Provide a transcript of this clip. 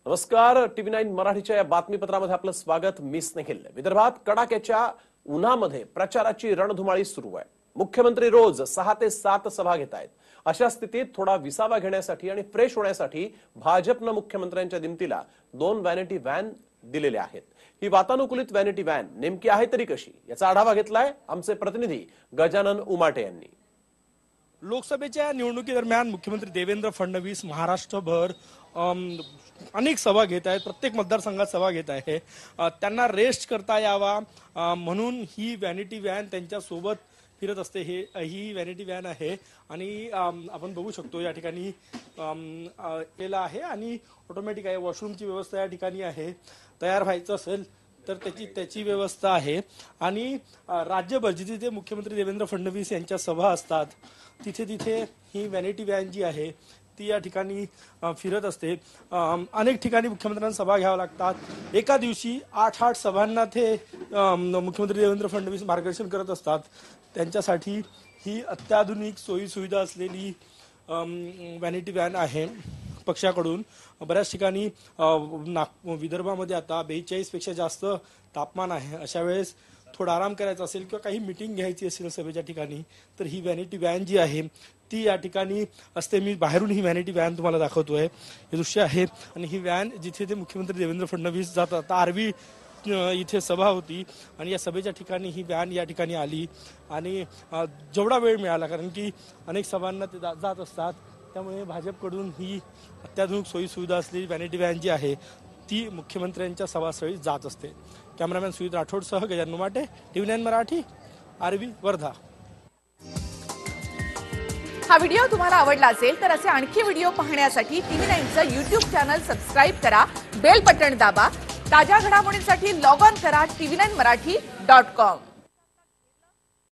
नमस्कार, टीव्ही 9 मराठीच्या या बातमीपत्रामध्ये आपलं स्वागत. मी स्नेहिल. विदर्भात कडाक्याच्या उन्हामध्ये प्रचाराची रणधुमाळी सुरू आहे. मुख्यमंत्री रोज 6 ते 7 सभा घेत आहेत. अशा स्थितीत थोडा विसावा घेण्यासाठी आणि फ्रेश होण्यासाठी भाजपनं मुख्यमंत्र्यांच्या दिमतीला 2 व्हॅनिटी व्हॅन दिलेल्या आहेत. ही वातानुकूलित व्हॅनिटी व्हॅन नेमकी आहे तरी कशी, याचा आढावा घेतलाय आमचे प्रतिनिधी गजानन उमाटे यांनी. लोकसभेच्या निवडणुकीदरम्यान मुख्यमंत्री देवेंद्र फडणवीस महाराष्ट्रभर अनेक सभा घेत आहेत. प्रत्येक मतदारसंघात सभा घेत आहे. त्यांना रेस्ट करता यावा म्हणून ही व्हॅनिटी व्हॅन त्यांच्या सोबत फिरत असते. ही व्हॅनिटी व्हॅन आहे आणि आपण बघू शकतो या ठिकाणी केला आहे आणि ऑटोमॅटिक आहे. वॉशरूमची व्यवस्था या ठिकाणी आहे. तयार व्हायचं असेल तर त्याची व्यवस्था आहे आणि राज्यभर जिथे मुख्यमंत्री देवेंद्र फडणवीस यांच्या सभा असतात तिथे ही व्हॅनिटी व्हॅन जी आहे ती या ठिकाणी फिरत असते. अनेक ठिकाणी मुख्यमंत्र्यांना सभा घ्याव्या लागतात. एका दिवशी 8 सभांना ते मुख्यमंत्री देवेंद्र फडणवीस मार्गदर्शन करत असतात. त्यांच्यासाठी ही अत्याधुनिक सोयी सुविधा असलेली व्हॅनिटी व्हॅन आहे पक्षाकडून. बऱ्याच ठिकाणी विदर्भामध्ये आता 42 पेक्षा जास्त तापमान आहे. अशा वेळेस थोडा आराम करायचा असेल किंवा काही मीटिंग घ्यायची असेल सभेच्या ठिकाणी तर ही व्हॅनिटी व्हॅन जी आहे ती या ठिकाणी असते. मी बाहेरून ही व्हॅनिटी व्हॅन तुम्हाला दाखवतोय. हे दृश्य आहे आणि ही व्हॅन जिथे ते मुख्यमंत्री देवेंद्र फडणवीस जातात. आता आरवी इथे सभा होती आणि या सभेच्या ठिकाणी ही व्हॅन या ठिकाणी आली आणि जेवढा वेळ मिळाला, कारण की अनेक सभांना ते जात असतात, त्यामुळे भाजपकडून ही अत्याधुनिक सोयी सुविधा असलेली व्हॅनिटी व्हॅन जी आहे ती मुख्यमंत्र्यांच्या सभास्थळी जात असते. कॅमेरामॅन सुजित राठोडसह गजानन उमाटे, टीव्ही 9 मराठी, आरवी, वर्धा. हा व्हिडिओ तुम्हाला आवडला असेल तर असे आणखी व्हिडिओ पाहण्यासाठी टीव्ही 9चं YouTube चॅनल सबस्क्राईब करा, बेल बटण दाबा. ताज्या घडामोडींसाठी लॉग ऑन करा tv9marathi.com.